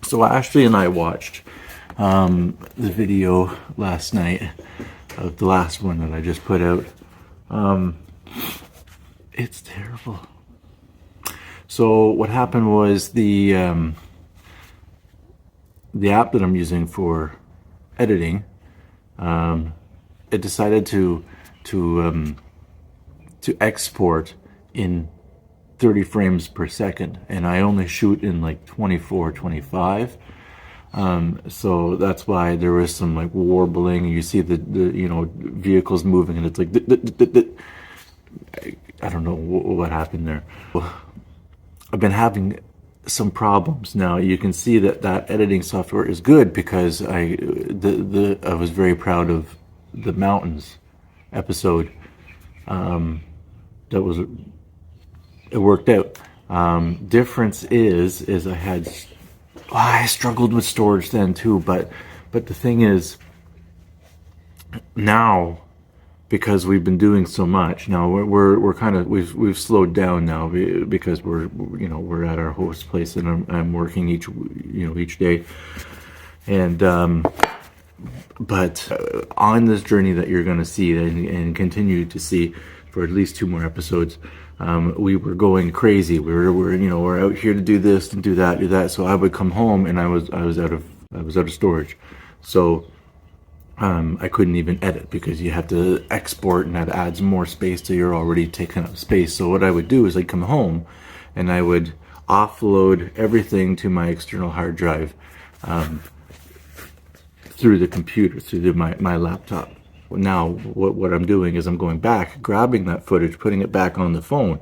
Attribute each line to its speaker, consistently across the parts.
Speaker 1: So Ashley and I watched the video last night of the last one that I just put out. It's terrible. So what happened was the app that I'm using for editing, it decided to export in 30 frames per second, and I only shoot in like 24, 25. So that's why there was some like warbling. You see the vehicles moving, and it's like I don't know what happened there. I've been having some problems now. You can see that editing software is good because I was very proud of the mountains episode. It worked out. Difference is I struggled with storage then too, but the thing is, now, because we've been doing so much, now we're kind of we've slowed down now because we're at our host place, and I'm working each day, and but on this journey that you're going to see and continue to see for at least 2 more episodes, we were going crazy. We're out here to do this and do that. So I would come home and I was out of storage. So I couldn't even edit because you have to export, and that adds more space to your already taken up space. So what I would do is I'd come home and I would offload everything to my external hard drive through the computer, through my laptop. Now what I'm doing is I'm going back, grabbing that footage, putting it back on the phone,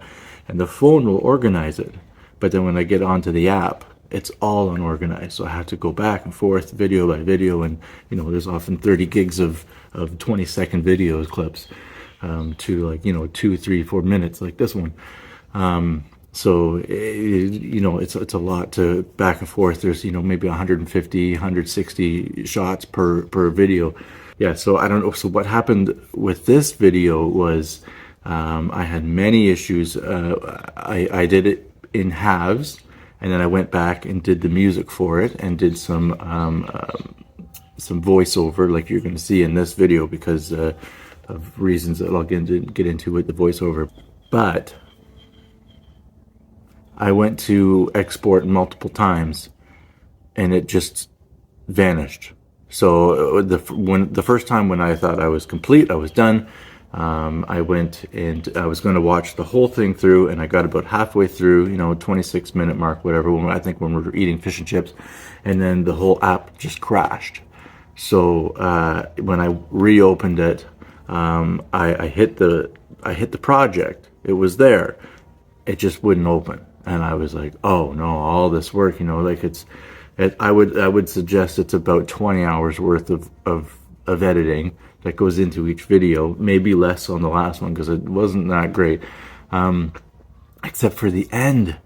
Speaker 1: and the phone will organize it. But then when I get onto the app, it's all unorganized. So I have to go back and forth, video by video, and there's often 30 gigs of 20-second video clips to like 2, 3, 4 minutes like this one. So it's a lot to back and forth. There's maybe 150, 160 shots per video. Yeah, so I don't know. So what happened with this video was I had many issues. I did it in halves, and then I went back and did the music for it and did some voiceover, like you're going to see in this video, because of reasons that I'll get into with the voiceover. But I went to export multiple times, and it just vanished. So the first time when I thought I was complete, I was done, I went and I was going to watch the whole thing through, and I got about halfway through, 26-minute mark, whatever, I think when we were eating fish and chips, and then the whole app just crashed. So when I reopened it, I hit the project. It was there. It just wouldn't open, and I was like, oh no, all this work, I would suggest it's about 20 hours worth of editing that goes into each video, maybe less on the last one because it wasn't that great, except for the end.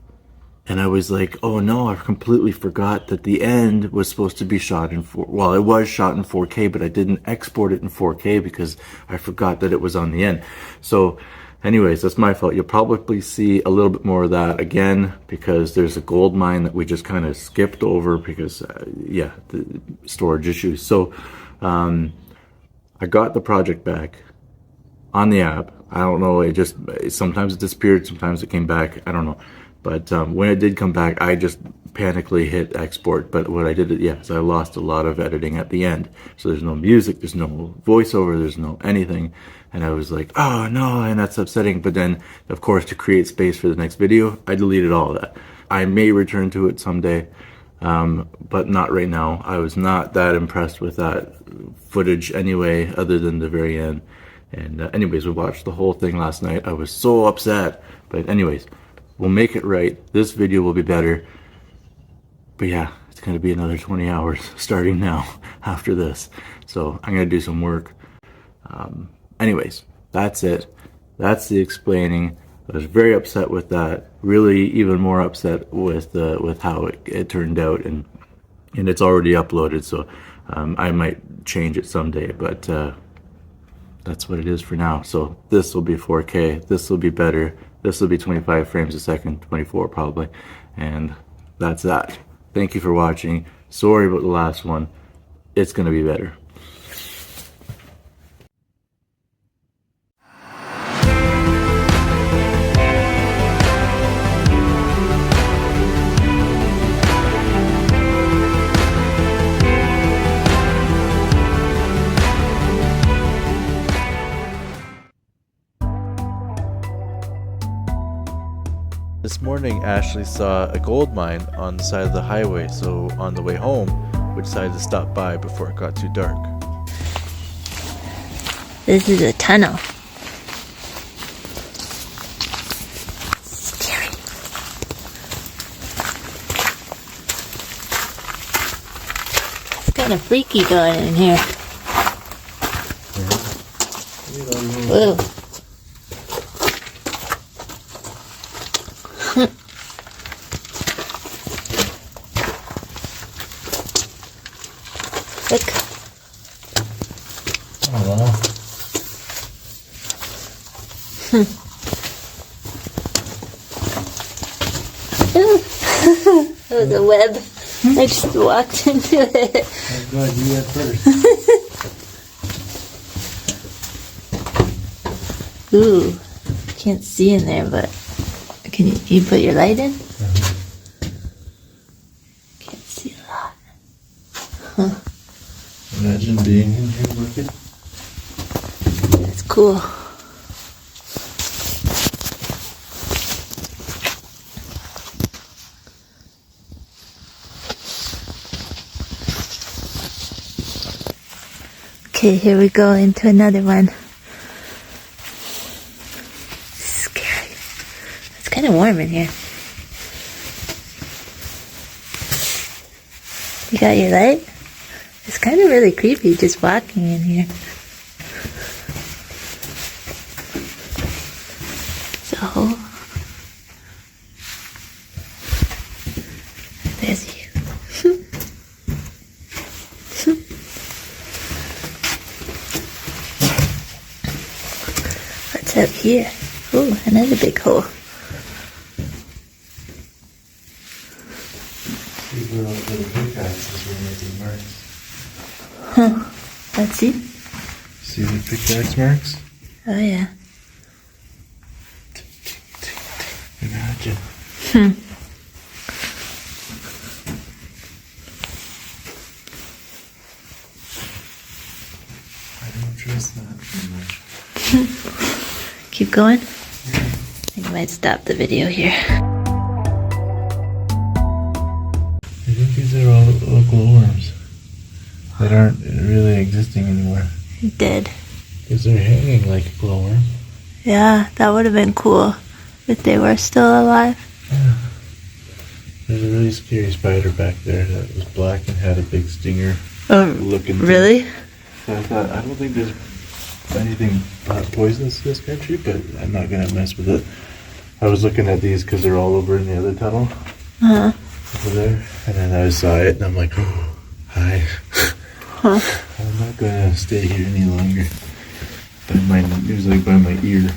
Speaker 1: And I was like, oh no, I completely forgot that the end was supposed to be shot in it was shot in 4K, but I didn't export it in 4K because I forgot that it was on the end. So anyways, that's my fault. You'll probably see a little bit more of that again because there's a gold mine that we just kind of skipped over because, the storage issues. So I got the project back on the app. I don't know, sometimes it disappeared, sometimes it came back, I don't know. But when it did come back, I just panically hit export. But what I did, is I lost a lot of editing at the end. So there's no music, there's no voiceover, there's no anything. And I was like, oh no, and that's upsetting. But then, of course, to create space for the next video, I deleted all of that. I may return to it someday, but not right now. I was not that impressed with that footage anyway, other than the very end. And anyways, we watched the whole thing last night. I was so upset. But anyways, we'll make it right. This video will be better. But yeah, it's going to be another 20 hours starting now after this. So I'm going to do some work. Anyways, that's it. That's the explaining. I was very upset with that. Really, even more upset with how it turned out, and it's already uploaded. So I might change it someday. But that's what it is for now. So this will be 4K. This will be better. This will be 25 frames a second, 24 probably. And that's that. Thank you for watching. Sorry about the last one. It's going to be better. This morning, Ashley saw a gold mine on the side of the highway, so on the way home, we decided to stop by before it got too dark.
Speaker 2: This is a tunnel. Scary. It's kind of freaky going in here. Whoa. Look.
Speaker 1: Oh, wow.
Speaker 2: That was a web. I just walked into it.
Speaker 1: I'm glad you went first.
Speaker 2: Ooh, can't see in there, but can you put your light in? Can't see a lot. Huh.
Speaker 1: Imagine being in here working.
Speaker 2: That's cool. Okay, here we go into another one. Scary. It's kind of warm in here. You got your light? It's kind of really creepy just walking in here. So, there's you. What's up here? Ooh, another big hole.
Speaker 1: These little pickaxes were making marks.
Speaker 2: Huh. Let's see.
Speaker 1: See the pickaxe marks?
Speaker 2: Oh, yeah.
Speaker 1: Imagine. I don't trust that very much.
Speaker 2: Keep going. I think I might stop the video here.
Speaker 1: I think these are all glowworms that aren't really existing anymore.
Speaker 2: Dead.
Speaker 1: Because they're hanging like a glowworm.
Speaker 2: Yeah, that would have been cool if they were still alive.
Speaker 1: Yeah. There's a really scary spider back there that was black and had a big stinger looking.
Speaker 2: Really?
Speaker 1: So I thought, I don't think there's anything poisonous in this country, but I'm not going to mess with it. I was looking at these because they're all over in the other tunnel.
Speaker 2: Uh-huh.
Speaker 1: Over there. And then I saw it and I'm like, oh, hi.
Speaker 2: Huh.
Speaker 1: I'm not going to stay here any longer. It was like by my ear.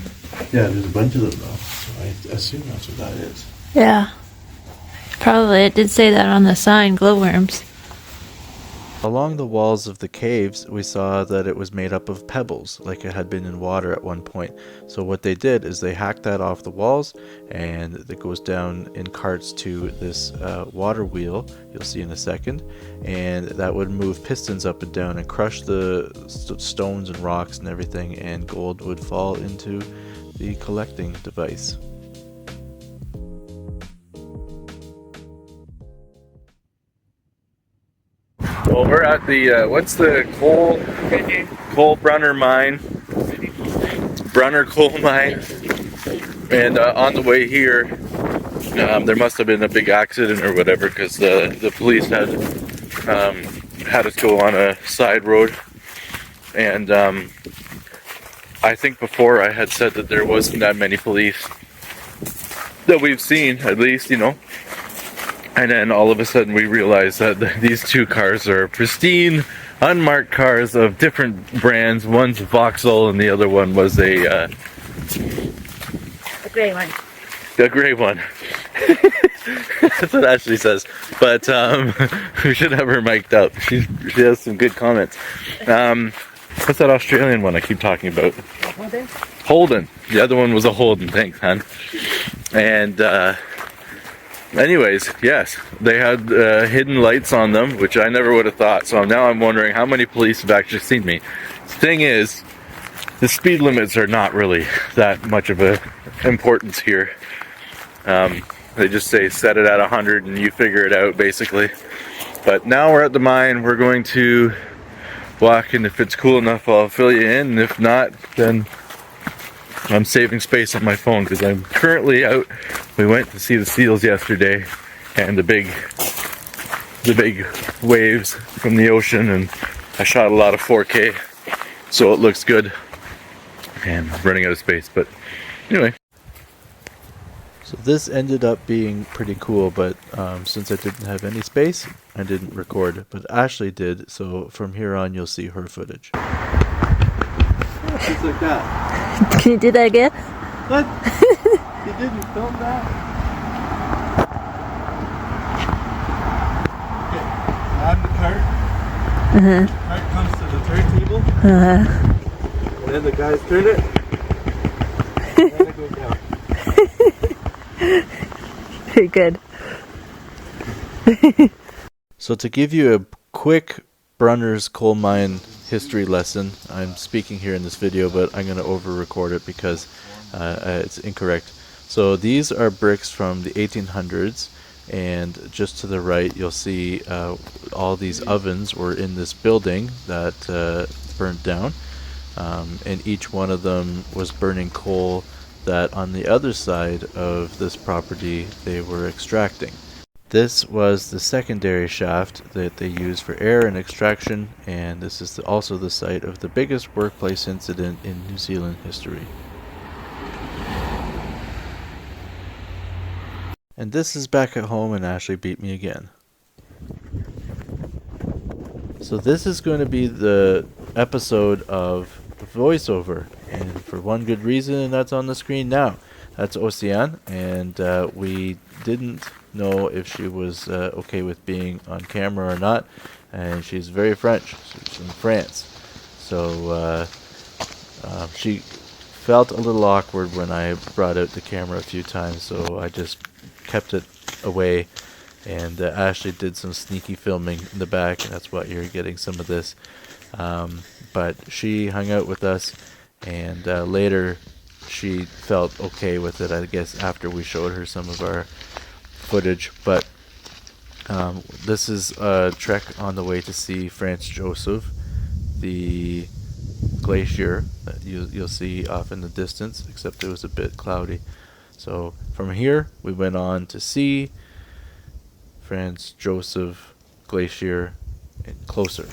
Speaker 1: Yeah, there's a bunch of them though. So I assume that's what that is.
Speaker 2: Yeah. Probably. It did say that on the sign, glowworms.
Speaker 1: Along the walls of the caves, we saw that it was made up of pebbles, like it had been in water at one point. So what they did is they hacked that off the walls, and it goes down in carts to this water wheel, you'll see in a second, and that would move pistons up and down and crush the stones and rocks and everything, and gold would fall into the collecting device. Well, we're at the, what's the coal Brunner mine, Brunner coal mine, and on the way here, there must have been a big accident or whatever, because the police had us go on a side road, and I think before I had said that there wasn't that many police that we've seen, at least, you know. And then all of a sudden we realized that these two cars are pristine, unmarked cars of different brands. One's a Vauxhall and the other one was a
Speaker 2: gray one.
Speaker 1: A gray one. That's what Ashley says. But we should have her mic'd up. She has some good comments. What's that Australian one I keep talking about?
Speaker 2: Holden.
Speaker 1: Holden. The other one was a Holden. Thanks, hon. And anyways, yes, they had hidden lights on them, which I never would have thought. So now I'm wondering how many police have actually seen me. The thing is, the speed limits are not really that much of a importance here. They just say set it at 100 and you figure it out, basically. But now we're at the mine. We're going to walk, and if it's cool enough, I'll fill you in. And if not, then I'm saving space on my phone because I'm currently out. We went to see the seals yesterday and the big waves from the ocean, and I shot a lot of 4K, so it looks good. And I'm running out of space, but anyway. So this ended up being pretty cool, but since I didn't have any space, I didn't record, but Ashley did, so from here on you'll see her footage. Just like that.
Speaker 2: Can you do that again?
Speaker 1: What? You didn't film that? Okay, I'm the cart. The cart comes to the turntable. And then the guys turn it. And then it goes down.
Speaker 2: Very good.
Speaker 1: So to give you a quick Brunner's coal mine history lesson, I'm speaking here in this video, but I'm going to over-record it because it's incorrect. So these are bricks from the 1800s, and just to the right you'll see all these ovens were in this building that burned down, and each one of them was burning coal that on the other side of this property they were extracting. This was the secondary shaft that they used for air and extraction, and this is also the site of the biggest workplace incident in New Zealand history. And this is back at home, and Ashley beat me again. So this is going to be the episode of voiceover, and for one good reason, and that's on the screen now. That's Oceane, and we didn't know if she was okay with being on camera or not, and she's very French. She's from France, so she felt a little awkward when I brought out the camera a few times, so I just kept it away, and Ashley did some sneaky filming in the back, and that's why you're getting some of this. But she hung out with us, and later she felt okay with it, I guess, after we showed her some of our footage. But this is a trek on the way to see Franz Joseph, the glacier that you'll see off in the distance, except it was a bit cloudy. So from here we went on to see Franz Joseph Glacier and closer.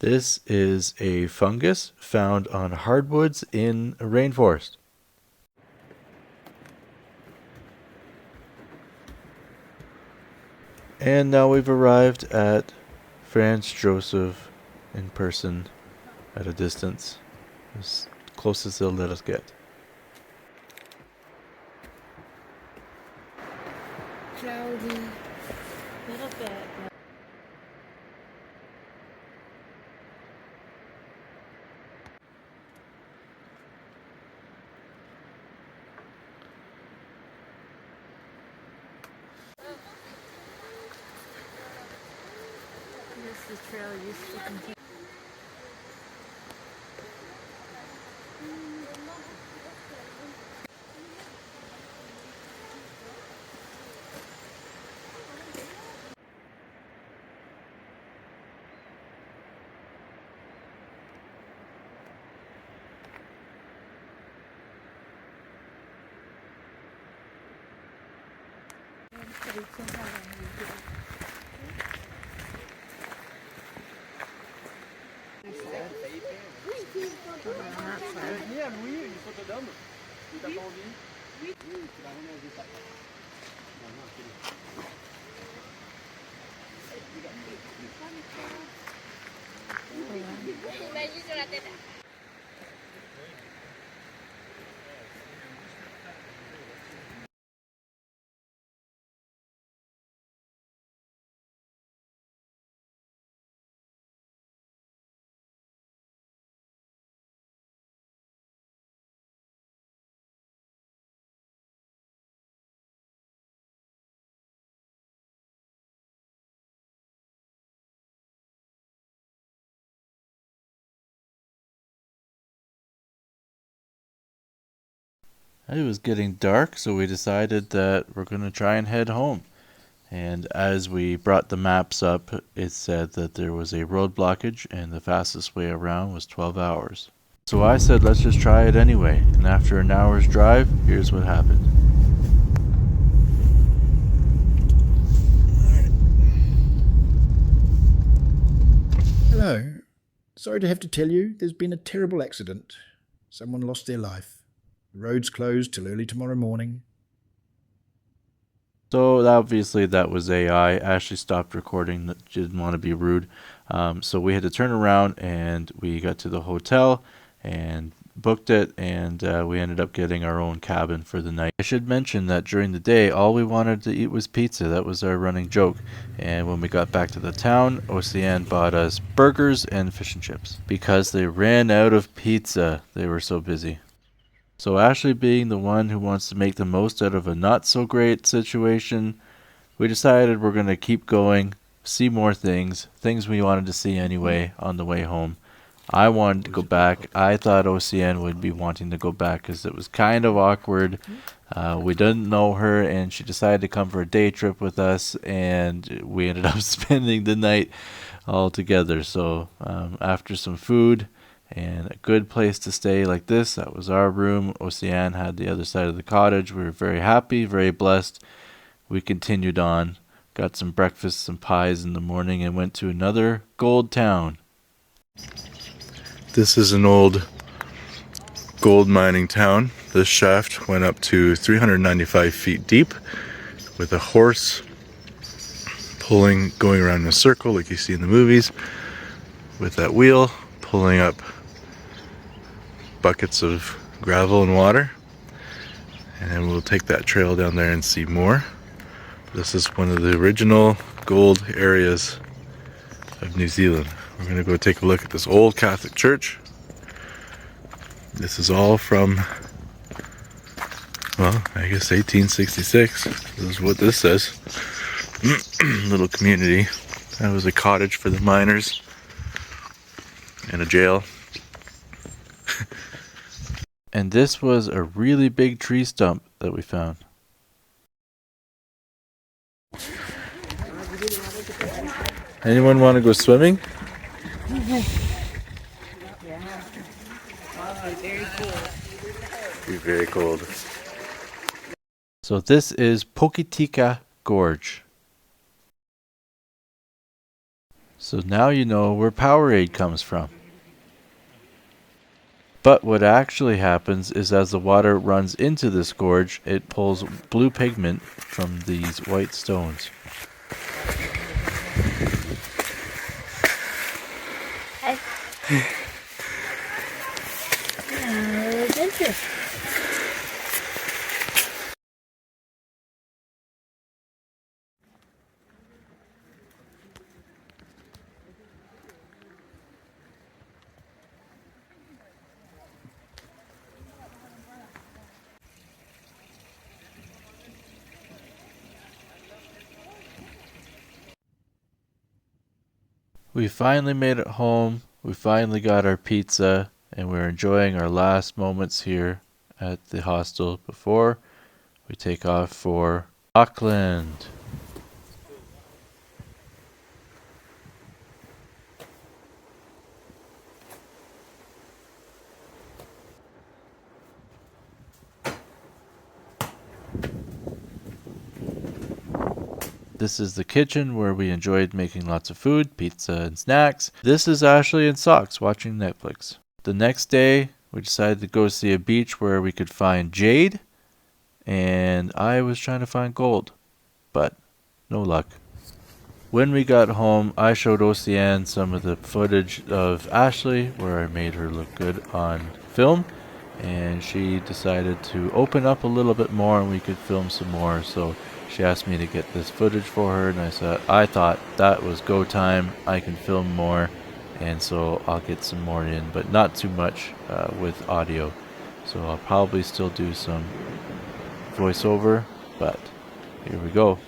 Speaker 1: This is a fungus found on hardwoods in a rainforest. And now we've arrived at Franz Joseph in person at a distance, as close as they'll let us get.
Speaker 2: Cloudy. A little bit. This trail used to continue.
Speaker 3: Ni à Louis, il faut te donner. Si t'as pas envie.
Speaker 1: It was getting dark, so we decided that we're going to try and head home. And as we brought the maps up, it said that there was a road blockage and the fastest way around was 12 hours. So I said, let's just try it anyway. And after an hour's drive, here's what happened.
Speaker 3: Hello. Sorry to have to tell you, there's been a terrible accident. Someone lost their life. The road's closed till early tomorrow morning.
Speaker 1: So obviously that was AI. Ashley stopped recording. She didn't want to be rude. So we had to turn around and we got to the hotel and booked it, and we ended up getting our own cabin for the night. I should mention that during the day, all we wanted to eat was pizza. That was our running joke. And when we got back to the town, Ocean bought us burgers and fish and chips because they ran out of pizza. They were so busy. So Ashley, being the one who wants to make the most out of a not so great situation, we decided we're going to keep going, see more things we wanted to see anyway on the way home. I wanted to go back. I thought OCN would be wanting to go back because it was kind of awkward. We didn't know her, and she decided to come for a day trip with us, and we ended up spending the night all together. So after some food and a good place to stay like this, that was our room. Ocean had the other side of the cottage. We were very happy, very blessed. We continued on, got some breakfast, some pies in the morning, and went to another gold town. This is an old gold mining town. This shaft went up to 395 feet deep with a horse going around in a circle like you see in the movies, with that wheel pulling up buckets of gravel and water. And then we'll take that trail down there and see more. This is one of the original gold areas of New Zealand. We're going to go take a look at this old Catholic church. This is all from, well, I guess 1866. This is what this says. Little community. That was a cottage for the miners and a jail. And this was a really big tree stump that we found. Anyone want to go swimming? Be very cold. So this is Pokitika Gorge. So now you know where Powerade comes from. But what actually happens is as the water runs into this gorge, it pulls blue pigment from these white stones.
Speaker 2: Adventure.
Speaker 1: We finally made it home. We finally got our pizza, and we're enjoying our last moments here at the hostel before we take off for Auckland. This is the kitchen where we enjoyed making lots of food, pizza and snacks. This is Ashley in socks watching Netflix. The next day, we decided to go see a beach where we could find jade and I was trying to find gold, but no luck. When we got home, I showed Oceane some of the footage of Ashley, where I made her look good on film, and she decided to open up a little bit more and we could film some more. So she asked me to get this footage for her, and I thought that was go time. I can film more, and so I'll get some more in, but not too much with audio. So I'll probably still do some voiceover, but here we go.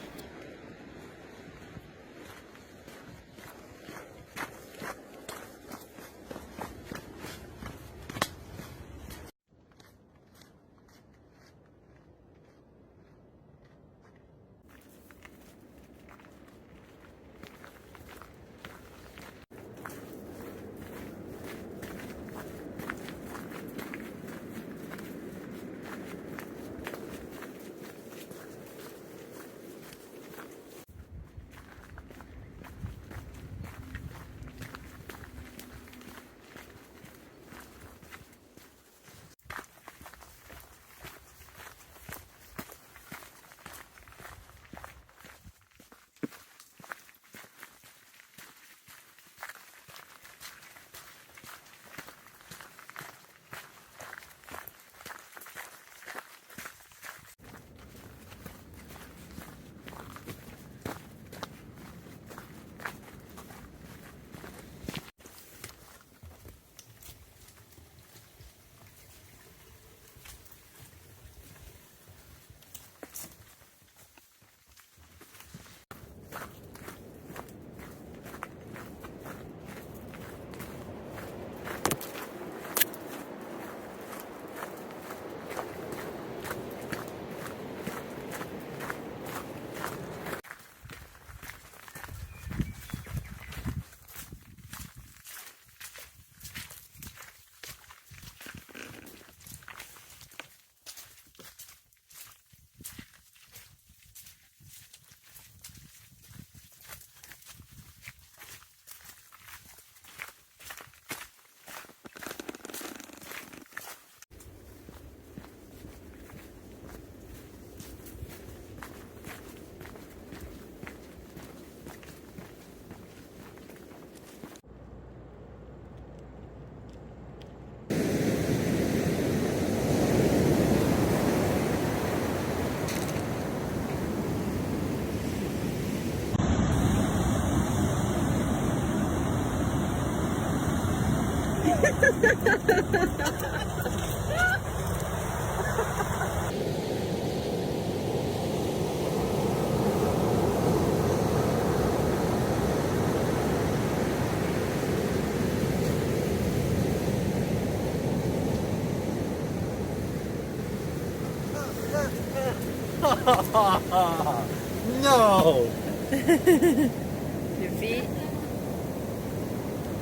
Speaker 4: No!
Speaker 2: Your feet?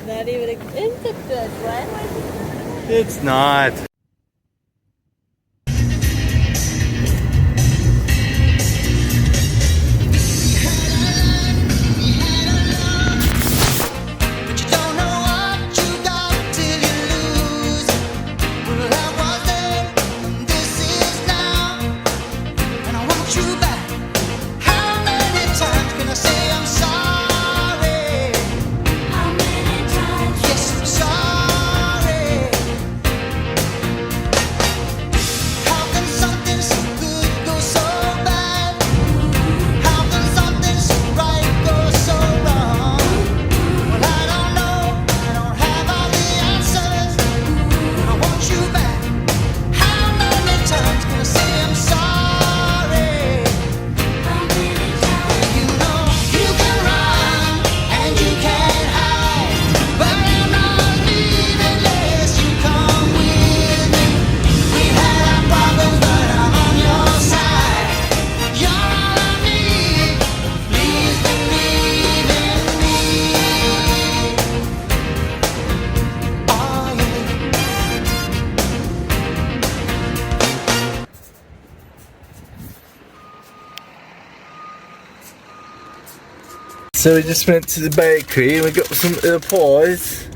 Speaker 2: Not even a... It's a good one. Why is it not?
Speaker 1: It's not. So we just went to the bakery and we got some pies.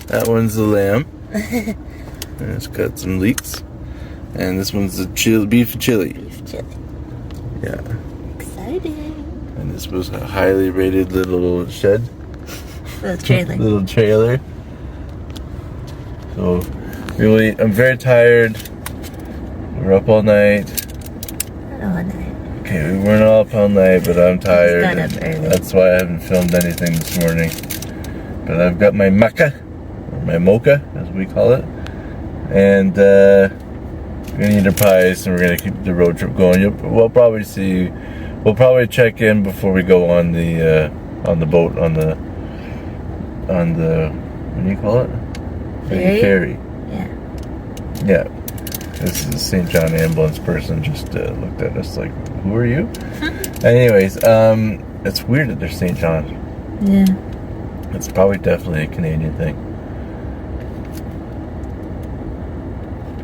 Speaker 1: That one's the lamb. And it's got some leeks. And this one's the beef chili.
Speaker 2: Beef chili.
Speaker 1: Yeah.
Speaker 2: Exciting.
Speaker 1: And this was a highly rated little shed.
Speaker 2: Little trailer.
Speaker 1: Little trailer. So, really, I'm very tired. We're up all night.
Speaker 2: All night.
Speaker 1: Okay, we weren't all up all night, but I'm tired.
Speaker 2: Got up early.
Speaker 1: That's why I haven't filmed anything this morning. But I've got my maca, or my mocha, as we call it. And we're gonna eat our pies, and we're gonna keep the road trip going. We'll probably see. We'll probably check in before we go on the boat on the what do you call it?
Speaker 2: Ferry?
Speaker 1: Ferry.
Speaker 2: Yeah.
Speaker 1: Yeah. This is a St. John ambulance person just looked at us like, who are you? Anyways, it's weird that they're St. John.
Speaker 2: Yeah.
Speaker 1: It's probably definitely a Canadian thing.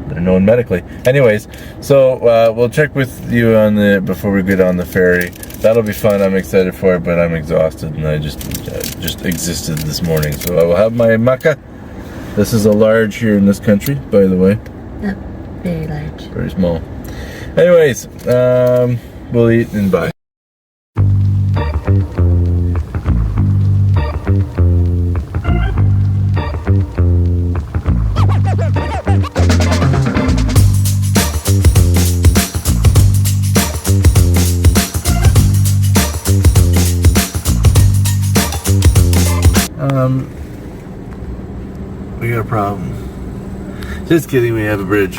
Speaker 1: They're known medically. Anyways, so we'll check with you on before we get on the ferry. That'll be fun. I'm excited for it, but I'm exhausted and I just existed this morning. So I will have my maca. This is a large here in this country, by the way.
Speaker 2: Yep. Very large.
Speaker 1: Very small. Anyways, we'll eat and bye. We got a problem. Just kidding, we have a bridge.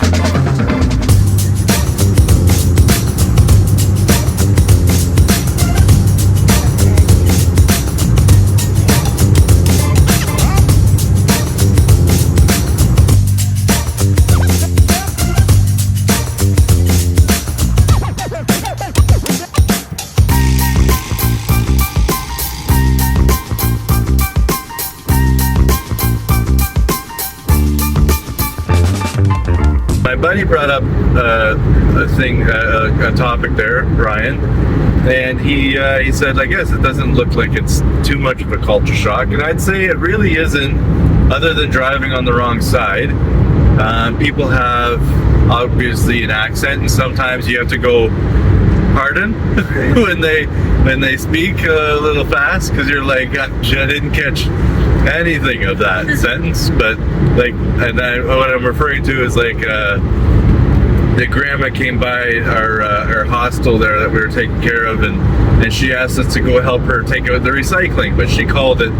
Speaker 1: My buddy brought up a topic there, Ryan, and he said, I guess it doesn't look like it's too much of a culture shock, and I'd say it really isn't, other than driving on the wrong side. People have obviously an accent, and sometimes you have to go, pardon, when they speak a little fast, because you're like, I didn't catch anything of that sentence. But like, and what I'm referring to is like the grandma came by our hostel there that we were taking care of, and she asked us to go help her take out the recycling, but she called it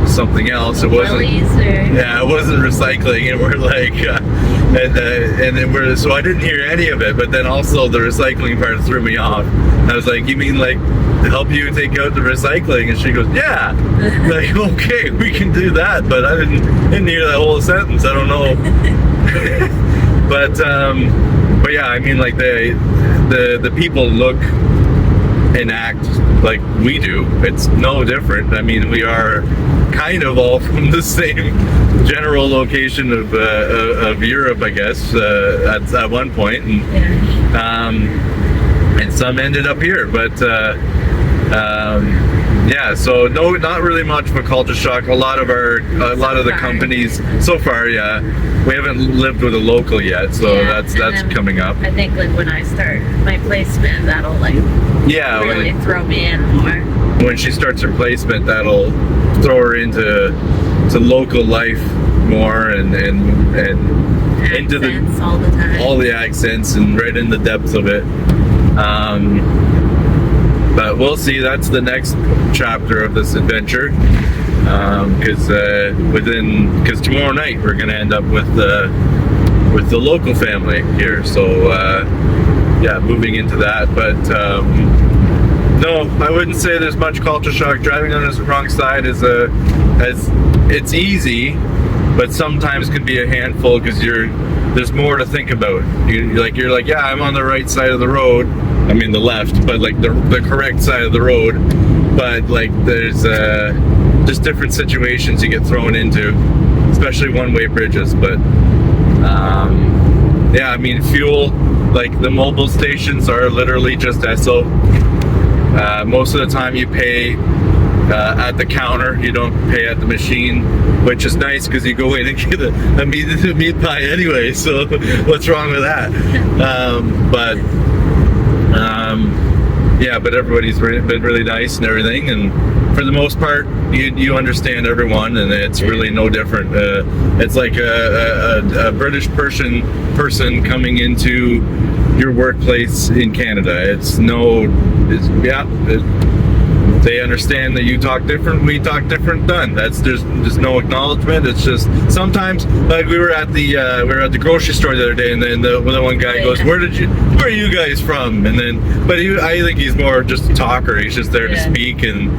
Speaker 1: something else. It wasn't. Yeah, it wasn't recycling, and we're like, and then so I didn't hear any of it. But then also the recycling part threw me off. I was like, you mean like to help you take out the recycling? And she goes, yeah. Like, okay, we can do that, but I didn't hear that whole sentence. I don't know. But yeah, I mean, like the people look and act like we do. It's no different. I mean, we are kind of all from the same general location of Europe, I guess, at one point, and some ended up here, but yeah, so no, not really much of a culture shock. A lot of the companies so far, yeah, we haven't lived with a local yet, so
Speaker 5: yeah,
Speaker 1: that's coming up.
Speaker 5: I think like when I start my placement, that'll like really throw me in more.
Speaker 1: When she starts her placement, that'll throw her into local life more, and into all the accents and right in the depths of it. But we'll see. That's the next chapter of this adventure, because tomorrow night we're gonna end up with the local family here. So yeah, moving into that. But no, I wouldn't say there's much culture shock. Driving on the wrong side it's easy, but sometimes could be a handful because there's more to think about. You're like, yeah, I'm on the right side of the road. I mean the left, but like the correct side of the road. But like there's just different situations you get thrown into, especially one-way bridges. But yeah, I mean fuel, like the mobile stations are literally just Esso. Most of the time you pay at the counter. You don't pay at the machine, which is nice because you go in and get a meat pie anyway. So what's wrong with that? Yeah, but everybody's been really nice and everything, and for the most part, you understand everyone, and it's really no different. It's like a British person coming into your workplace in Canada. They understand that you talk different, we talk different. Done. There's no acknowledgement. It's just sometimes, like we were at the grocery store the other day, and then the one guy goes, "Where are you guys from?" And then, I think he's more just a talker. He's just there to speak and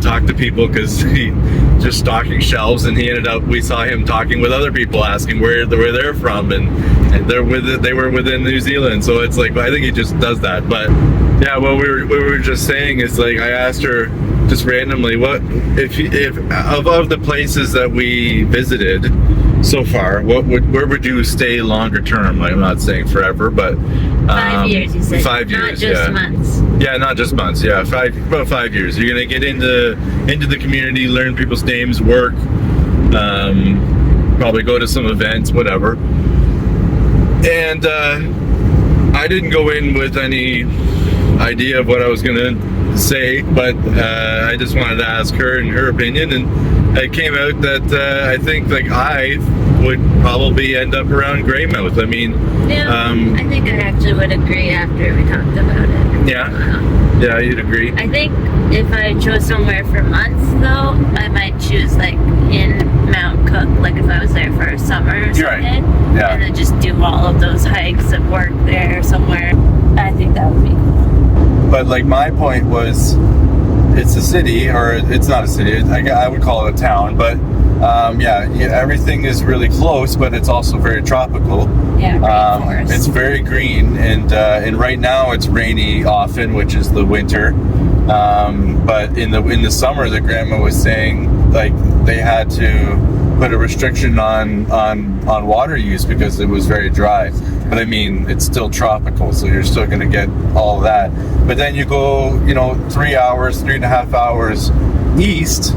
Speaker 1: talk to people because he just stocking shelves. And we saw him talking with other people, asking where they're from, and they were within New Zealand. So it's like, I think he just does that, but. Yeah, what we were just saying is, like, I asked her just randomly, what if of the places that we visited so far, where would you stay longer term? Like, I'm not saying forever, but
Speaker 5: 5 years. You said
Speaker 1: 5 years,
Speaker 5: not just months.
Speaker 1: Yeah, not just months. Yeah, about 5 years. You're gonna get into the community, learn people's names, work, probably go to some events, whatever. And I didn't go in with any idea of what I was gonna say, but I just wanted to ask her and her opinion, and it came out that I think, like, I would probably end up around Greymouth. I mean,
Speaker 5: I think I actually would agree after we talked about it.
Speaker 1: Yeah, you'd agree.
Speaker 5: I think if I chose somewhere for months, though, I might choose like in Mount Cook, like if I was there for a summer or something,
Speaker 1: right. Yeah.
Speaker 5: and then just do all of those hikes and work there somewhere. I think that would be cool.
Speaker 1: But, like, my point was, it's a city, or it's not a city, I would call it a town, but everything is really close, but it's also very tropical.
Speaker 5: Yeah, rainforest.
Speaker 1: It's very green, and right now it's rainy often, which is the winter. But in the summer, the grandma was saying, like, they had to put a restriction on water use because it was very dry. But I mean, it's still tropical, so you're still going to get all of that. But then you go, 3.5 hours east,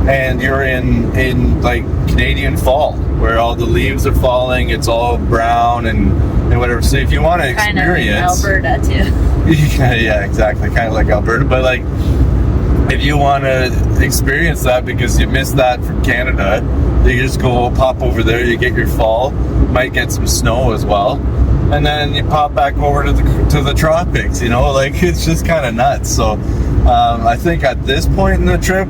Speaker 1: and you're in like Canadian fall, where all the leaves are falling. It's all brown and whatever. So if you want to experience,
Speaker 5: kind of Alberta too.
Speaker 1: Yeah, exactly, kind of like Alberta. But, like, if you want to experience that because you missed that from Canada, you just go pop over there. You get your fall, might get some snow as well, and then you pop back over to the tropics. Like, it's just kind of nuts. So I think at this point in the trip,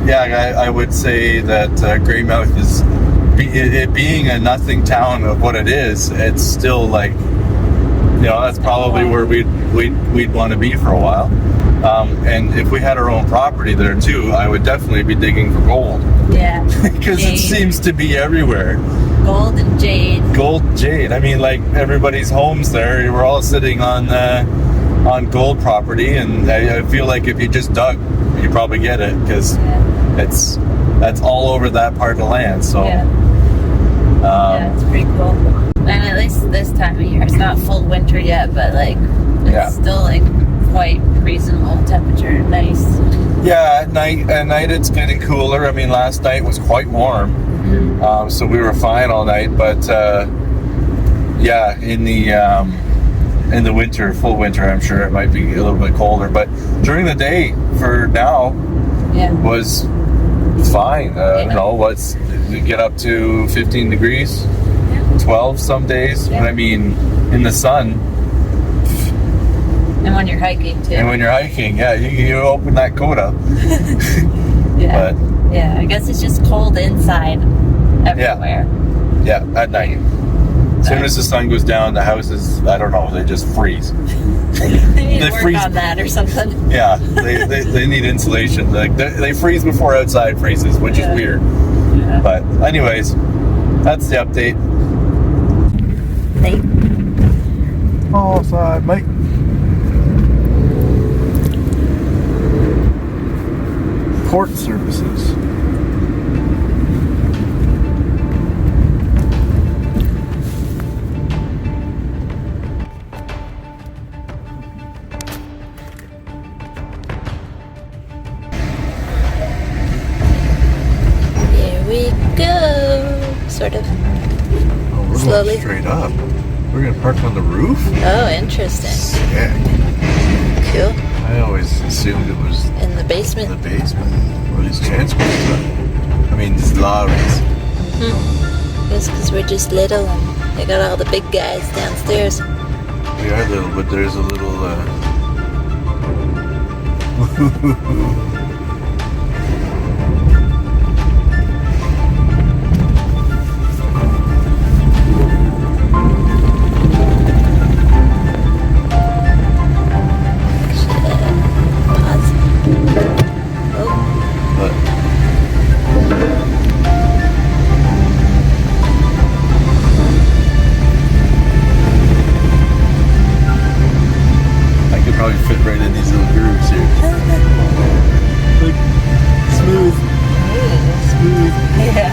Speaker 1: I would say that Greymouth is, it being a nothing town of what it is, it's still like, that's probably where we'd want to be for a while. And if we had our own property there too, I would definitely be digging for gold. Yeah. Because it seems to be everywhere.
Speaker 5: Gold and jade.
Speaker 1: Gold and jade. I mean, like, everybody's homes there, we're all sitting on gold property, and I feel like if you just dug, you probably get it, because that's all over that part of the land. So
Speaker 5: it's pretty cool. And at least this time of year, it's not full winter yet, but like it's still like quite reasonable temperature, nice.
Speaker 1: Yeah, at night it's getting cooler. I mean, last night was quite warm, so we were fine all night. But in the winter, full winter, I'm sure it might be a little bit colder. But during the day, for now, was fine. You get up to 15 degrees, 12 some days. But I mean, in the sun.
Speaker 5: And when you're hiking too.
Speaker 1: You open that coat up.
Speaker 5: But I guess it's just cold inside everywhere.
Speaker 1: Yeah, at night. As soon as the sun goes down, the houses, I don't know, they just freeze.
Speaker 5: They work freeze on that or something.
Speaker 1: Yeah, they need insulation. Like they freeze before outside freezes, which is weird. Yeah. But anyways, that's the update. Oh, side, mate. Port services.
Speaker 2: sort of.
Speaker 1: Oh, we're
Speaker 2: Slowly.
Speaker 1: going straight up. We're gonna park on the roof?
Speaker 2: Oh, interesting.
Speaker 1: Yeah.
Speaker 2: Cool.
Speaker 1: I always assumed it was
Speaker 2: In the basement.
Speaker 1: in the basement. Where these transports are. I mean, these lorries.
Speaker 2: It's because we're just little and they got all the big guys downstairs.
Speaker 1: We are little, but there's a little,
Speaker 2: Pause. Oh,
Speaker 1: but I could probably fit right in these little grooves here. Look, smooth. Smooth.
Speaker 2: yeah.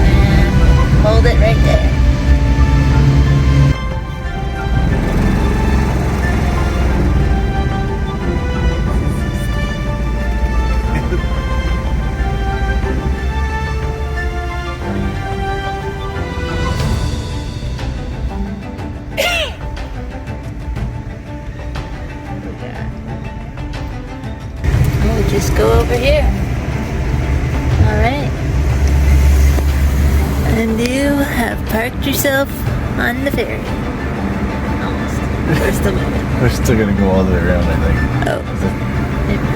Speaker 2: And hold it right there. We'll just go over here. Alright. And you have parked yourself on the ferry. Almost. We're still moving.
Speaker 1: We're still gonna go all the way around, I think.
Speaker 2: Oh.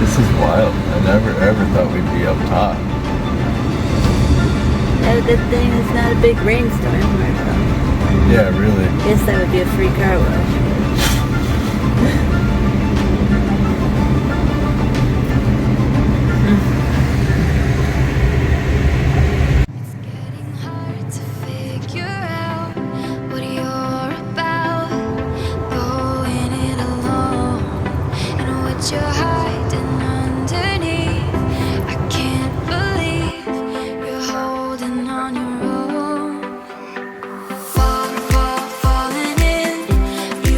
Speaker 1: This is wild. I never ever thought we'd be up top.
Speaker 2: Oh, good thing it's not a big rainstorm.
Speaker 1: Yeah, really.
Speaker 2: Guess that would be a free car wash.
Speaker 6: Getting hard to figure out what you're about. Going it alone and what you're hiding underneath. I can't believe you're holding on your own. Falling in, you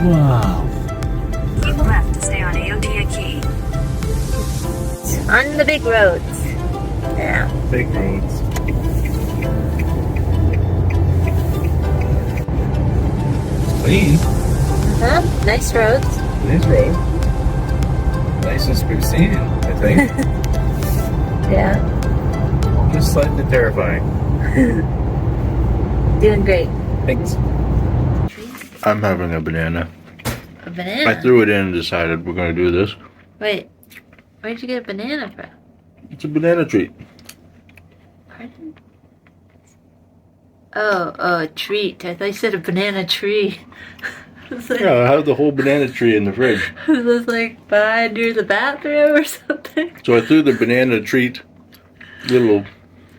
Speaker 1: Wow.
Speaker 6: Keep left to stay on Aotea Key.
Speaker 2: On the big roads. Yeah.
Speaker 1: Big roads. Clean.
Speaker 2: Huh? Nice roads.
Speaker 1: Nice road. Nice and smooth sailing, I think.
Speaker 2: Yeah.
Speaker 1: Just slightly terrifying.
Speaker 2: Doing great.
Speaker 1: Thanks. I'm having a banana.
Speaker 2: A banana?
Speaker 1: I threw it in and decided we're going to do this.
Speaker 2: Wait. Where'd you get a banana from?
Speaker 1: It's a banana treat.
Speaker 2: Pardon? Oh, a treat. I thought you said a banana tree. I was like,
Speaker 1: Yeah, I have the whole banana tree in the fridge.
Speaker 2: I was like behind near the bathroom or something.
Speaker 1: So I threw the banana treat little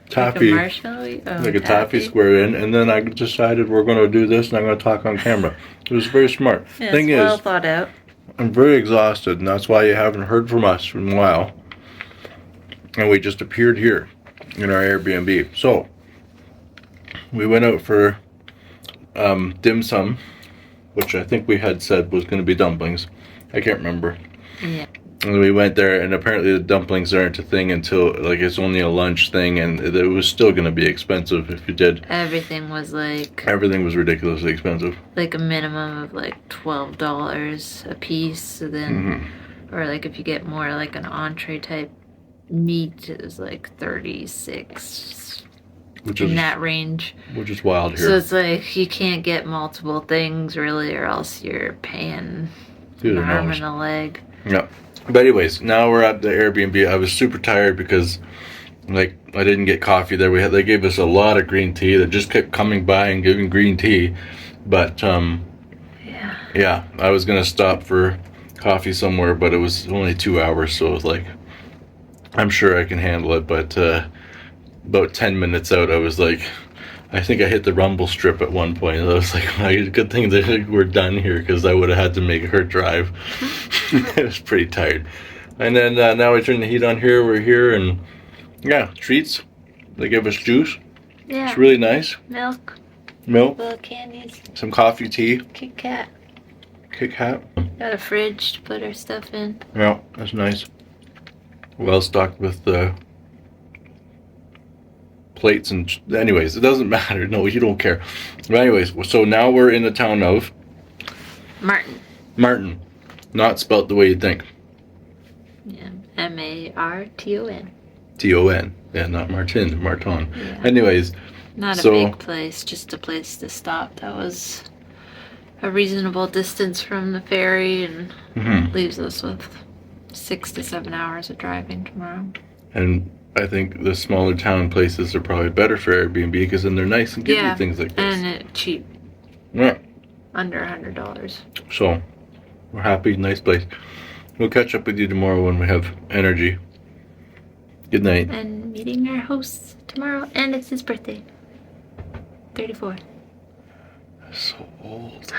Speaker 1: toffee,
Speaker 2: Like a marshmallow? Oh,
Speaker 1: like a toffee square in, and then I decided we're going to do this and I'm going to talk on camera. It was very smart.
Speaker 2: Yeah,
Speaker 1: Thing
Speaker 2: it's well
Speaker 1: is,
Speaker 2: thought out.
Speaker 1: I'm very exhausted, and that's why you haven't heard from us in a while. And we just appeared here in our Airbnb. So we went out for dim sum, which I think we had said was going to be dumplings. I can't remember.
Speaker 2: Yeah.
Speaker 1: And we went there, and apparently the dumplings aren't a thing until, like, it's only a lunch thing, and it was still going to be expensive if you did.
Speaker 2: Everything was like
Speaker 1: Ridiculously expensive.
Speaker 2: a minimum of like $12 a piece. So then, or like if you get more like an entree type meat, it was like 36
Speaker 1: Which
Speaker 2: in
Speaker 1: is
Speaker 2: that range.
Speaker 1: which is wild here.
Speaker 2: So it's like you can't get multiple things really, or else you're paying
Speaker 1: Through
Speaker 2: an
Speaker 1: the
Speaker 2: arm
Speaker 1: nose.
Speaker 2: and a leg.
Speaker 1: Yeah. But anyways, now we're at the Airbnb. I was super tired because, like, I didn't get coffee there. They gave us a lot of green tea. They just kept coming by and giving green tea. But yeah, I was gonna stop for coffee somewhere, but it was only 2 hours, so it was like, I'm sure I can handle it. But about 10 minutes out, I was like, I think I hit the rumble strip at one point. I was like, good thing that we're done here, because I would have had to make her drive. I was pretty tired. And then now I turn the heat on here. We're here, and yeah, treats. They give us juice.
Speaker 2: Yeah.
Speaker 1: It's really nice.
Speaker 2: Milk,
Speaker 1: Milk,
Speaker 2: little candies,
Speaker 1: some coffee, tea,
Speaker 2: Kit Kat.
Speaker 1: Kit Kat.
Speaker 2: Got a fridge to put our stuff in.
Speaker 1: Yeah, that's nice. Well stocked with plates and anyways, it doesn't matter. No, you don't care. But anyways, so now we're in the town of
Speaker 2: Martin.
Speaker 1: Not spelt the way you think.
Speaker 2: Yeah. Marton.
Speaker 1: Ton. Yeah, not Martin. Marton.
Speaker 2: Yeah.
Speaker 1: Anyways,
Speaker 2: Not a
Speaker 1: so
Speaker 2: big place, just a place to stop. That was a reasonable distance from the ferry and leaves us with 6 to 7 hours of driving tomorrow.
Speaker 1: and I think the smaller town places are probably better for Airbnb, because then they're nice and give you things like this.
Speaker 2: And it cheap.
Speaker 1: Yeah.
Speaker 2: Under $100.
Speaker 1: So we're happy. Nice place. We'll catch up with you tomorrow when we have energy. Good night.
Speaker 2: And meeting our hosts tomorrow. And it's his birthday. 34.
Speaker 1: So old.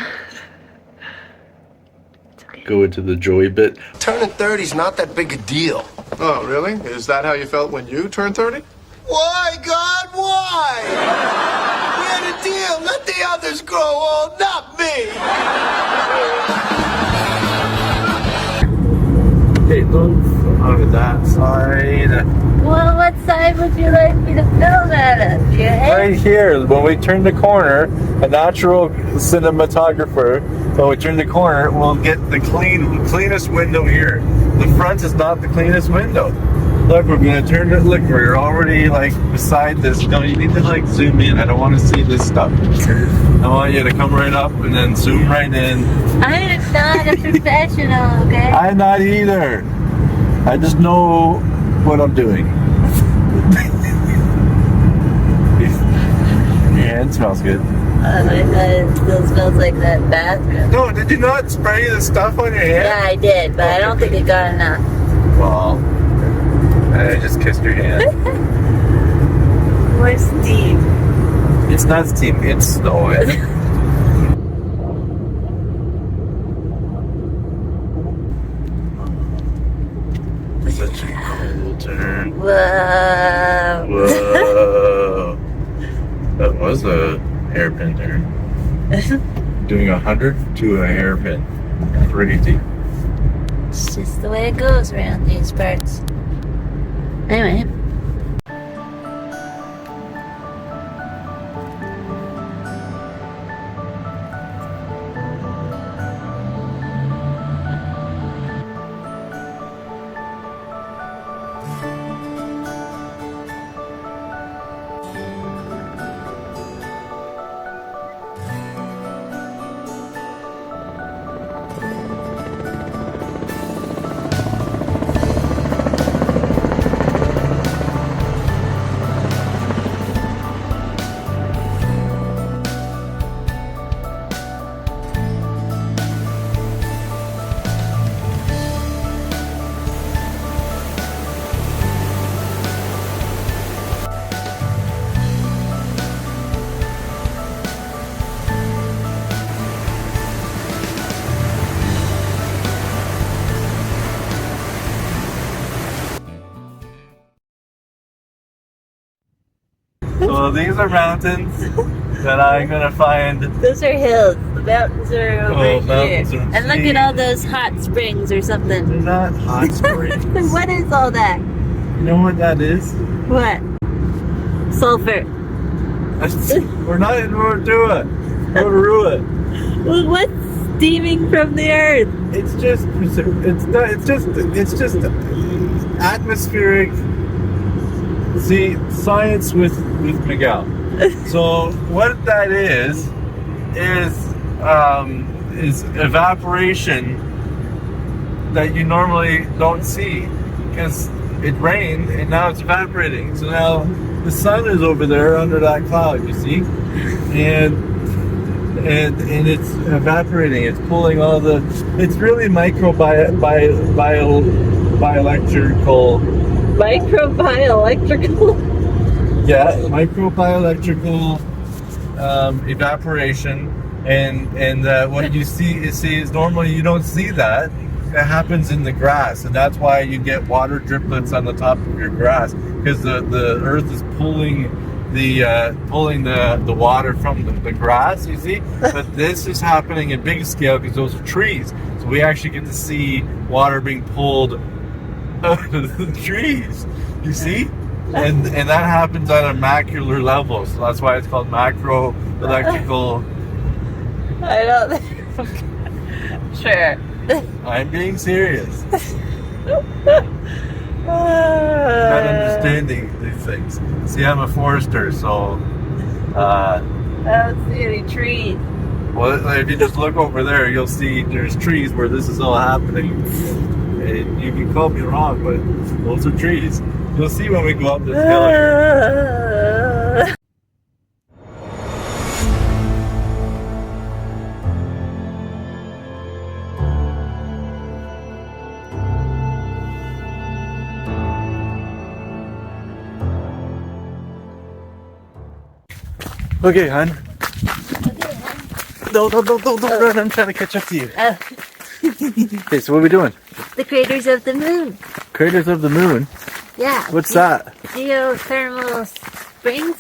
Speaker 1: Go into the joy bit.
Speaker 7: Turning 30's not that big a deal.
Speaker 4: Oh, really? Is that how you felt when you turned 30?
Speaker 7: Why, God, why? We had a deal. Let the others grow old, not me.
Speaker 1: Hey, look on that side.
Speaker 2: Well, what side would you like me to film at us? Your head?
Speaker 1: Right here, when we turn the corner, a natural cinematographer, when we turn the corner, we'll get the cleanest window here. The front is not the cleanest window. Look, we're gonna turn it. Look, we're already like beside this. No, you need to like zoom in. I don't want to see this stuff. I want you to come right up and then zoom right in.
Speaker 2: I am not a professional, okay?
Speaker 1: I'm not either. I just know what I'm doing. Yeah, it smells good.
Speaker 2: I thought it still smells like that bathroom.
Speaker 1: No, did you not spray the stuff on your hand?
Speaker 2: Yeah, I did, but I don't think it got enough.
Speaker 1: Well, I just kissed your hand.
Speaker 2: Where's Steve?
Speaker 1: It's not steam, it's snowing. Such a cool turn.
Speaker 2: Whoa.
Speaker 1: Whoa. That was a hairpin turn. doing 100 to a hairpin. Crazy.
Speaker 5: It's just the way it goes around these parts. Anyway.
Speaker 1: So these are mountains that I'm gonna find.
Speaker 5: Those are hills. The mountains are over here.
Speaker 1: Mountains are
Speaker 5: And look at all those hot springs or something.
Speaker 1: They're not hot springs.
Speaker 5: What is all that?
Speaker 1: You know what that is?
Speaker 5: What? Sulfur.
Speaker 1: We're not in Rotorua. Rotorua.
Speaker 5: Well, what's steaming from the earth?
Speaker 1: It's just atmospheric. See, science with Miguel. So what that is evaporation that you normally don't see because it rained and now it's evaporating. So now the sun is over there under that cloud, you see, and it's evaporating. It's pulling all the. It's really bioelectrical.
Speaker 5: Microbioelectrical.
Speaker 1: Yeah, microbioelectrical evaporation, and what you see is normally you don't see that. It happens in the grass, and that's why you get water driplets on the top of your grass because the earth is pulling the water from the grass. You see, but this is happening in big scale because those are trees. So we actually get to see water being pulled out of the trees. You see? And that happens at a macular level, so that's why it's called macro electrical.
Speaker 5: I don't think. Sure.
Speaker 1: I'm being serious. Not understanding these things. See, I'm a forester, so.
Speaker 5: I don't see any trees.
Speaker 1: Well, if you just look over there, you'll see there's trees where this is all happening. And you can call me wrong, but those are trees. You'll see when we go up this hill here. Okay, hon. Don't run. I'm trying to catch up to you.
Speaker 5: Oh.
Speaker 1: Okay, so what are we doing?
Speaker 5: The craters of the moon.
Speaker 1: Craters of the moon?
Speaker 5: Yeah.
Speaker 1: What's that?
Speaker 5: Geothermal springs.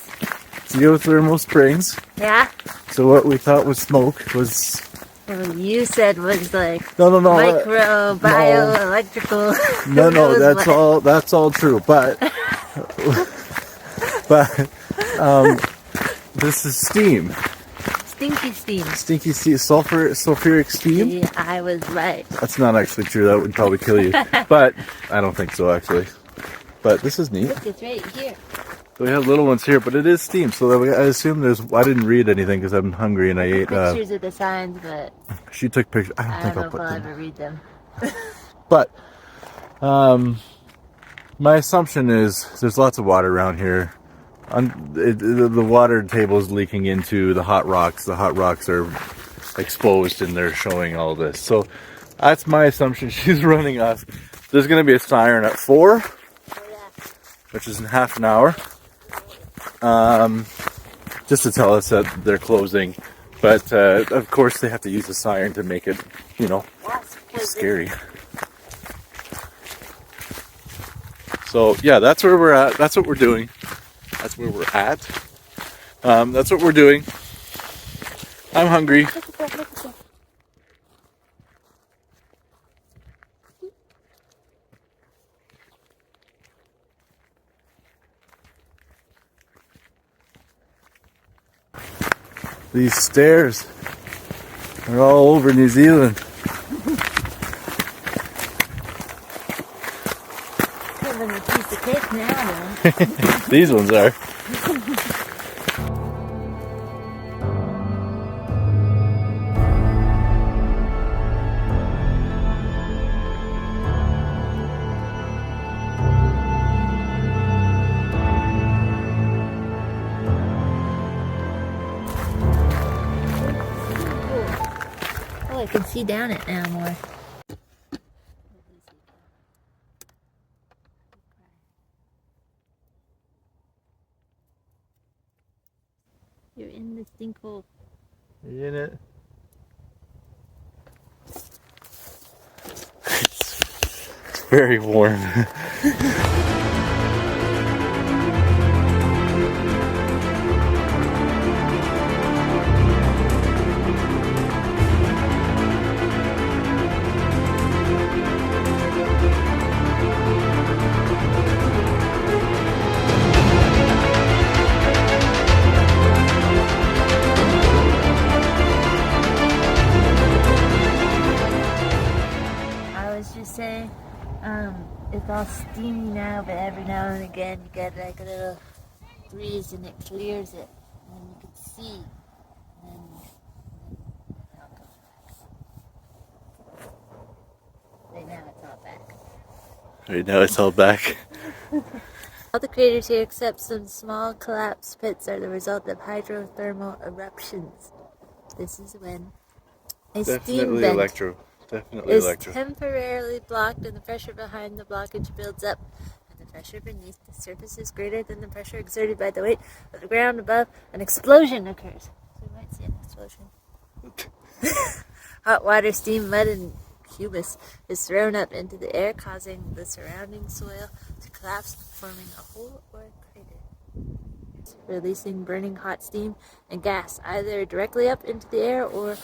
Speaker 1: Geothermal springs.
Speaker 5: Yeah.
Speaker 1: So what we thought was smoke was...
Speaker 5: What you said was like
Speaker 1: No.
Speaker 5: microbioelectrical.
Speaker 1: No, that's all true. But this is steam.
Speaker 5: Stinky steam.
Speaker 1: Stinky steam, sulfuric steam.
Speaker 5: Yeah, I was right.
Speaker 1: That's not actually true. That would probably kill you. But I don't think so, actually. But this is neat.
Speaker 5: Look, it's right here.
Speaker 1: We have little ones here, but it is steam. So I assume there's. I didn't read anything because I'm hungry and I ate.
Speaker 5: Pictures of the signs, but
Speaker 1: She took pictures. I don't
Speaker 5: I
Speaker 1: think
Speaker 5: don't
Speaker 1: I'll
Speaker 5: know
Speaker 1: put
Speaker 5: if I'll
Speaker 1: them.
Speaker 5: ever read them.
Speaker 1: But my assumption is there's lots of water around here. The water table is leaking into the hot rocks. The hot rocks are exposed and they're showing all this. So that's my assumption. She's running us. There's going to be a siren at 4, which is in half an hour, just to tell us that they're closing. But of course they have to use a siren to make it, scary. So yeah, that's where we're at. That's what we're doing. That's where we're at. That's what we're doing. I'm hungry.
Speaker 5: Look at that, look
Speaker 1: These stairs are all over New Zealand.
Speaker 2: Giving a piece of cake now, man.
Speaker 1: These ones are.
Speaker 2: Oh, I can see down it now more. You're in the sinkhole.
Speaker 1: Are you in it? It's very warm.
Speaker 2: I was just saying, it's all steamy now, but every now and again you get like a little breeze and it clears it, and then you can see. And then it all goes back. Right now it's all back.
Speaker 1: Right now it's all back.
Speaker 2: All the craters here except some small collapsed pits are the result of hydrothermal eruptions. This is when a steam vent is temporarily blocked and the pressure behind the blockage builds up. And the pressure beneath the surface is greater than the pressure exerted by the weight of the ground above. An explosion occurs. So we might see an explosion. Hot water, steam, mud, and humus is thrown up into the air, causing the surrounding soil to collapse, forming a hole or a crater, releasing burning hot steam and gas either directly up into the air or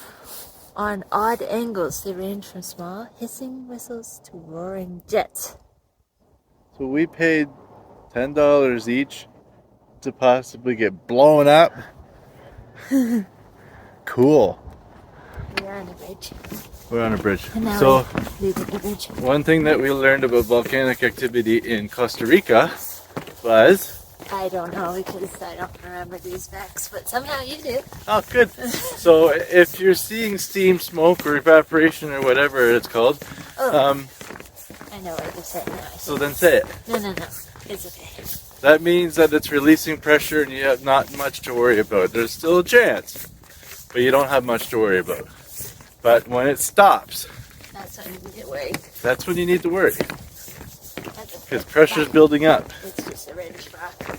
Speaker 2: on odd angles. They range from small hissing whistles to roaring jets.
Speaker 1: So we paid $10 each to possibly get blown up. Cool.
Speaker 2: We're on a bridge.
Speaker 1: We're on a bridge.
Speaker 2: And now
Speaker 1: So
Speaker 2: we're leaving the bridge.
Speaker 1: one thing that we learned about volcanic activity in Costa Rica was...
Speaker 2: I don't know because I don't remember these facts, but somehow you do.
Speaker 1: Oh, good. So if you're seeing steam, smoke, or evaporation, or whatever it's called,
Speaker 2: I know what you're saying now.
Speaker 1: so then say it.
Speaker 2: No. It's okay.
Speaker 1: That means that it's releasing pressure and you have not much to worry about. There's still a chance, but you don't have much to worry about. But when it stops,
Speaker 2: That's when you get worried.
Speaker 1: that's when you need to worry,
Speaker 2: That's
Speaker 1: because pressure's building up.
Speaker 2: It's just a reddish rock.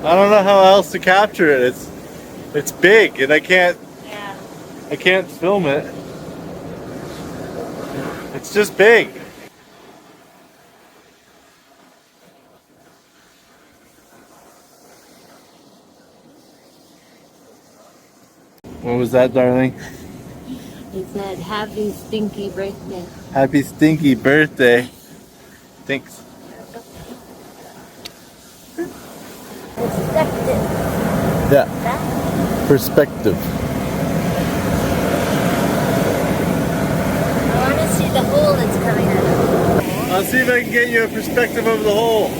Speaker 1: I don't know how else to capture it. It's big, and I can't film it. It's just big. What was that, darling?
Speaker 2: It said, happy stinky birthday.
Speaker 1: Happy stinky birthday. Thanks.
Speaker 2: Perspective.
Speaker 1: Yeah. Perspective.
Speaker 2: I want to see the hole that's coming out of it.
Speaker 1: I'll see if I can get you a perspective of the hole.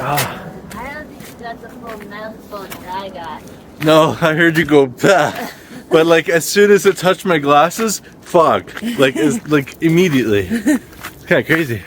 Speaker 2: I don't think that's a full mouthful that I got.
Speaker 1: No, I heard you go, bah. But like as soon as it touched my glasses, fog. Like immediately. It's kind of crazy.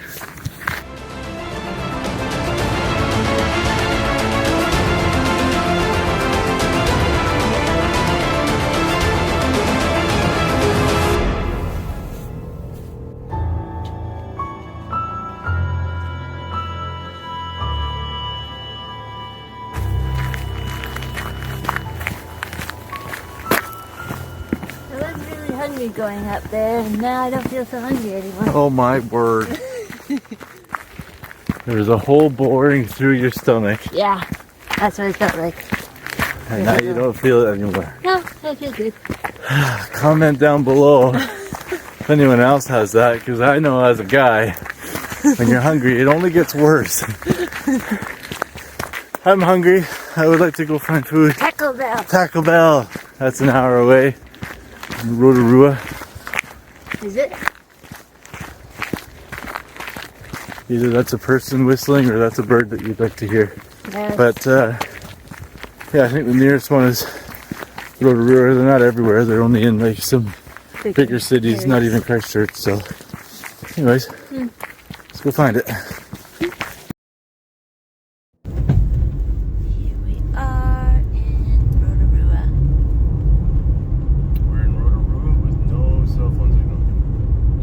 Speaker 2: I was really hungry going up there, and now I don't feel so hungry anymore.
Speaker 1: Oh my word. There's a hole boring through your stomach.
Speaker 2: Yeah, that's what it felt like.
Speaker 1: And now you don't feel it anymore.
Speaker 2: No, I feel good.
Speaker 1: Comment down below if anyone else has that, because I know as a guy, when you're hungry, it only gets worse. I'm hungry. I would like to go find food.
Speaker 2: Taco Bell.
Speaker 1: Taco Bell. That's an hour away. Rotorua.
Speaker 2: Is it?
Speaker 1: Either that's a person whistling or that's a bird that you'd like to hear.
Speaker 2: Yes.
Speaker 1: But yeah, I think the nearest one is Rotorua. They're not everywhere. They're only in like some bigger cities, not even Christchurch. So, anyways, let's go find it.
Speaker 2: Here we are in Rotorua.
Speaker 1: We're in Rotorua with no cell phone signal.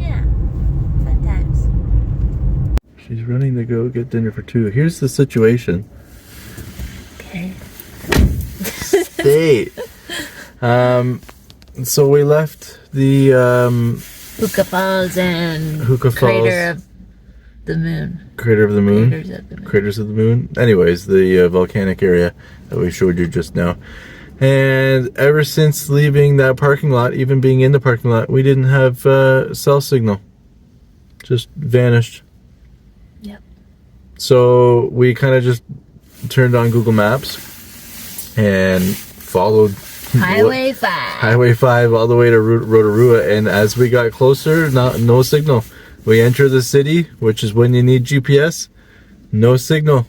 Speaker 2: Yeah, fun times.
Speaker 1: She's running to go get dinner for two. Here's the situation.
Speaker 2: Okay.
Speaker 1: State. So we left the
Speaker 2: Huka Falls and
Speaker 1: Huka
Speaker 2: Crater of the Moon.
Speaker 1: Crater of the Moon.
Speaker 2: Craters of the Moon.
Speaker 1: Craters of the Moon. Anyways, the volcanic area that we showed you just now. And ever since leaving that parking lot, even being in the parking lot, we didn't have cell signal. Just vanished.
Speaker 2: Yep.
Speaker 1: So we kind of just turned on Google Maps and followed
Speaker 2: Highway 5.
Speaker 1: Highway 5 all the way to Rotorua, and as we got closer, no signal. We enter the city, which is when you need GPS, no signal.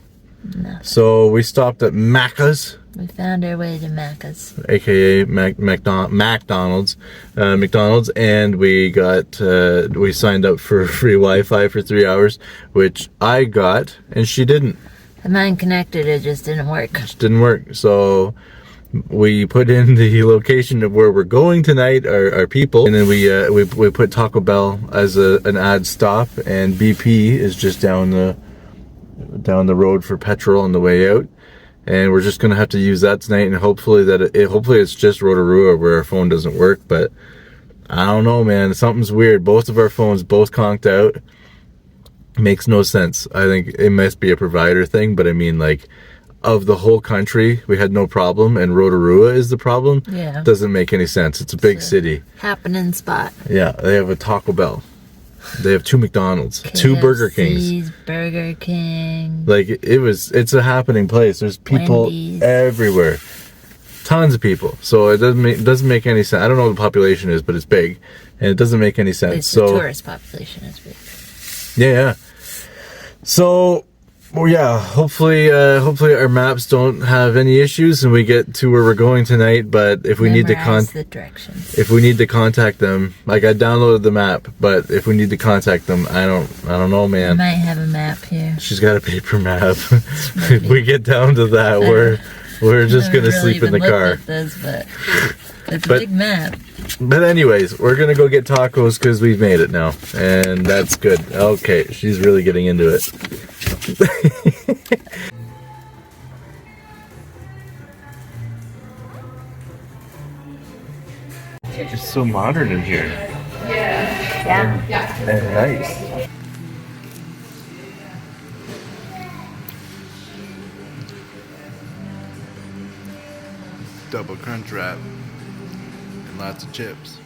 Speaker 2: No.
Speaker 1: So we stopped at Macca's,
Speaker 2: We found our way to Macca's.
Speaker 1: aka McDonald's, and we signed up for free Wi-Fi for 3 hours, which I got, and she didn't.
Speaker 2: And mine connected, it just didn't work.
Speaker 1: Didn't work. So we put in the location of where we're going tonight, our people, and then we put Taco Bell as an ad stop, and BP is just down the road for petrol on the way out, and we're just gonna have to use that tonight, and hopefully it's just Rotorua where our phone doesn't work. But I don't know, man, something's weird. Both of our phones both conked out. Makes no sense. I think it must be a provider thing, but I mean, like, of the whole country, we had no problem, and Rotorua is the problem.
Speaker 2: Yeah.
Speaker 1: Doesn't make any sense. It's a big city.
Speaker 2: Happening spot.
Speaker 1: Yeah, they have a Taco Bell. They have 2 McDonald's, 2 Burger Kings.
Speaker 2: KFC's, Burger King.
Speaker 1: Like, it's a happening place. There's people
Speaker 2: Wendy's.
Speaker 1: everywhere. Tons of people. So it doesn't make any sense. I don't know what the population is, but it's big, and it doesn't make any sense.
Speaker 2: At least the tourist population is big.
Speaker 1: Yeah. So Well, yeah, hopefully our maps don't have any issues and we get to where we're going tonight. But if we need to
Speaker 2: the directions.
Speaker 1: if we need to contact them, like I downloaded the map, but if we need to contact them, I don't know,
Speaker 2: I
Speaker 1: man.
Speaker 2: might have a map here.
Speaker 1: She's got a paper map. If we get down to that, we're just gonna sleep in the car.
Speaker 2: This, but it's a big map.
Speaker 1: But anyways, we're gonna go get tacos because we've made it now, and that's good. Okay, she's really getting into it. It's so modern in here. Yeah. And nice. Double crunch wrap and lots of chips.